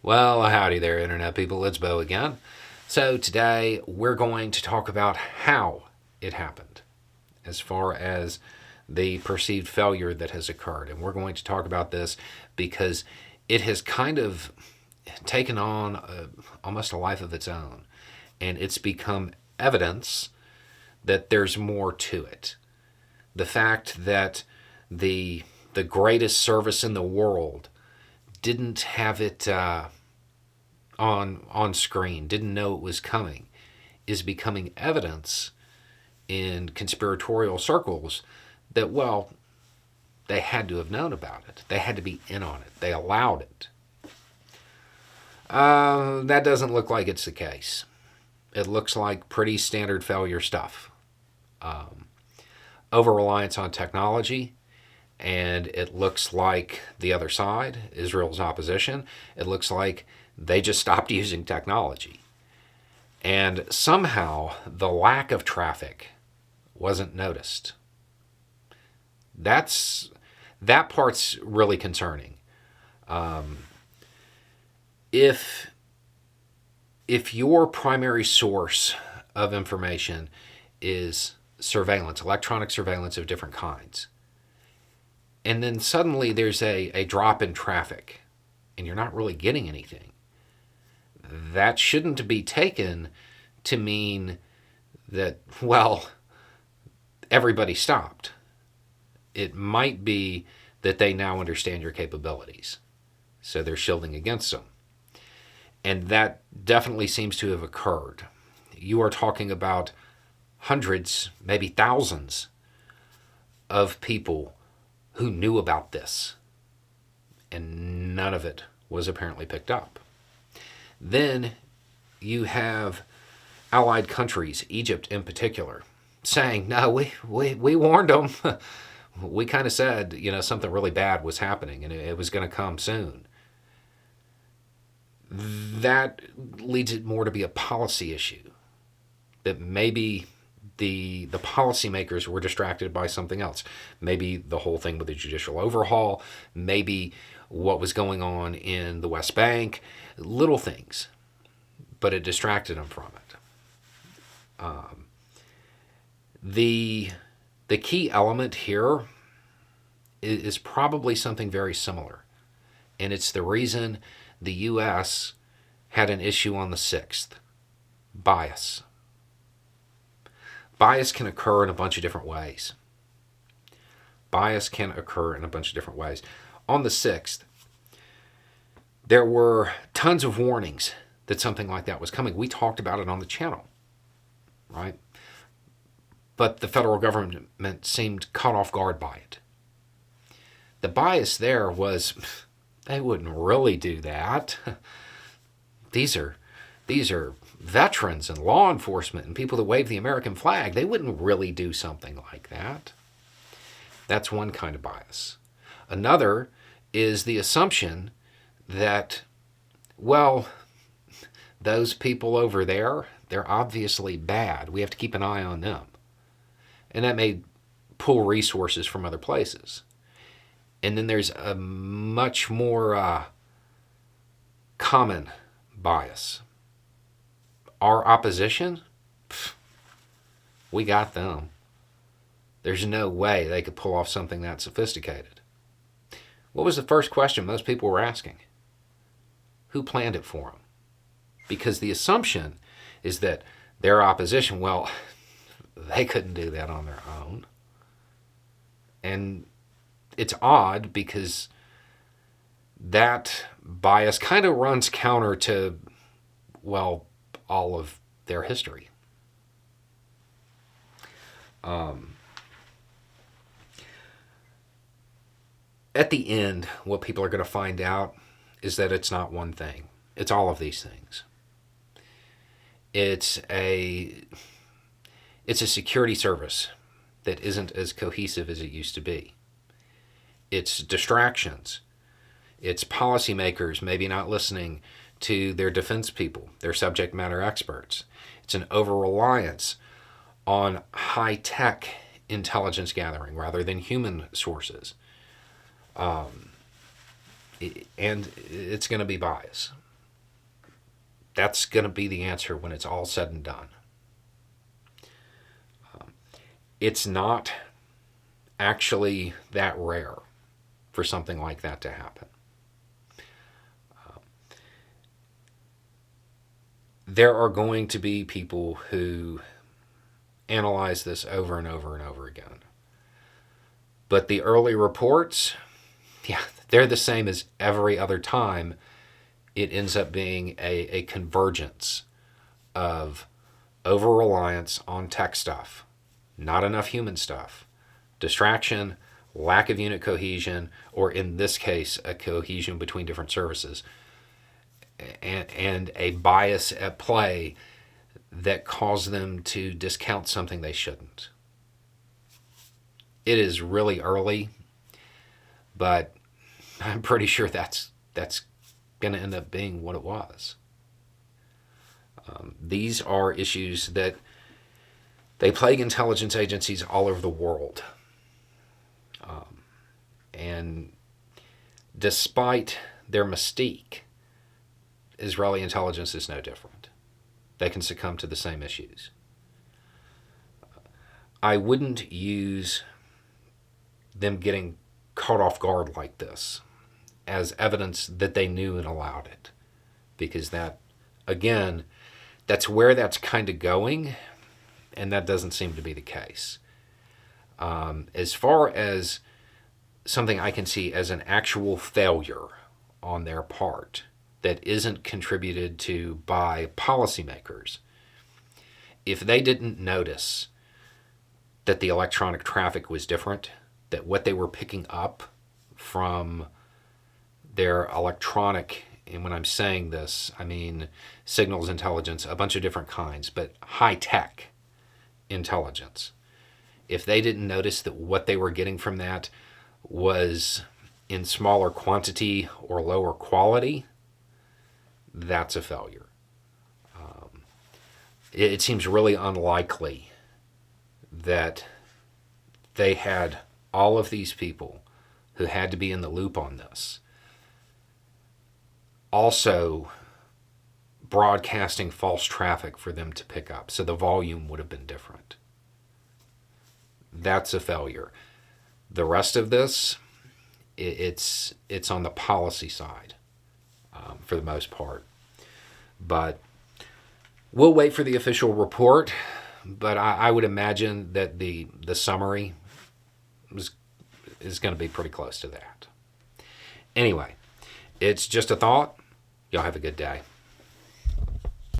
Well, howdy there, Internet people. It's Bo again. So, today we're going to talk about how it happened, as far as the perceived failure that has occurred. And we're going to talk about this because it has kind of taken on almost a life of its own. And it's become evidence that there's more to it. The fact that the greatest service in the world didn't have it on screen, didn't know it was coming, is becoming evidence in conspiratorial circles that, well, they had to have known about it. They had to be in on it. They allowed it. That doesn't look like it's the case. It looks like pretty standard failure stuff. Over reliance on technology, and it looks like the other side, Israel's opposition, it looks like they just stopped using technology. And somehow the lack of traffic wasn't noticed. That part's really concerning. If your primary source of information is surveillance, electronic surveillance of different kinds, and then suddenly there's a drop in traffic and you're not really getting anything, that shouldn't be taken to mean that, well, everybody stopped. It might be that they now understand your capabilities, so they're shielding against them. And that definitely seems to have occurred. You are talking about hundreds, maybe thousands of people who knew about this, and none of it was apparently picked up. Then you have allied countries, Egypt in particular, saying, no, we warned them. We kind of said, something really bad was happening and it was going to come soon. That leads it more to be a policy issue, that maybe the policymakers were distracted by something else. Maybe the whole thing with the judicial overhaul, maybe what was going on in the West Bank, little things, but it distracted them from it. The key element here is probably something very similar, and it's the reason the U.S. had an issue on the 6th: bias. Bias can occur in a bunch of different ways. On the 6th, there were tons of warnings that something like that was coming. We talked about it on the channel, right? But the federal government seemed caught off guard by it. The bias there was, they wouldn't really do that. These are veterans and law enforcement and people that wave the American flag. They wouldn't really do something like that. That's one kind of bias. Another is the assumption that, well, those people over there, they're obviously bad. We have to keep an eye on them. And that may pull resources from other places. And then there's a much more common bias. Our opposition, we got them. There's no way they could pull off something that sophisticated. What was the first question most people were asking? Who planned it for them? Because the assumption is that their opposition, well, they couldn't do that on their own. And it's odd because that bias kind of runs counter to, well, all of their history. At the end, what people are going to find out is that it's not one thing. It's all of these things. It's a security service that isn't as cohesive as it used to be. It's distractions. It's policymakers maybe not listening to their defense people, their subject matter experts. It's an over-reliance on high-tech intelligence gathering rather than human sources. And it's going to be bias. That's going to be the answer when it's all said and done. It's not actually that rare for something like that to happen. There are going to be people who analyze this over and over and over again. But the early reports, yeah, they're the same as every other time. It ends up being a convergence of over-reliance on tech stuff, not enough human stuff, distraction, lack of unit cohesion, or in this case, a cohesion between different services, and a bias at play that caused them to discount something they shouldn't. It is really early, but I'm pretty sure that's going to end up being what it was. These are issues that they plague intelligence agencies all over the world. And despite their mystique, Israeli intelligence is no different. They can succumb to the same issues. I wouldn't use them getting caught off guard like this as evidence that they knew and allowed it. Because that, again, that's where that's kind of going, and that doesn't seem to be the case. As far as something I can see as an actual failure on their part that isn't contributed to by policymakers, if they didn't notice that the electronic traffic was different, that what they were picking up from their electronic, and when I'm saying this, I mean signals intelligence, a bunch of different kinds, but high-tech intelligence. If they didn't notice that what they were getting from that was in smaller quantity or lower quality, that's a failure. It seems really unlikely that they had all of these people who had to be in the loop on this also broadcasting false traffic for them to pick up, so the volume would have been different. That's a failure. The rest of this, it's on the policy side for the most part. But we'll wait for the official report, but I would imagine that the summary is going to be pretty close to that. Anyway, it's just a thought. Y'all have a good day.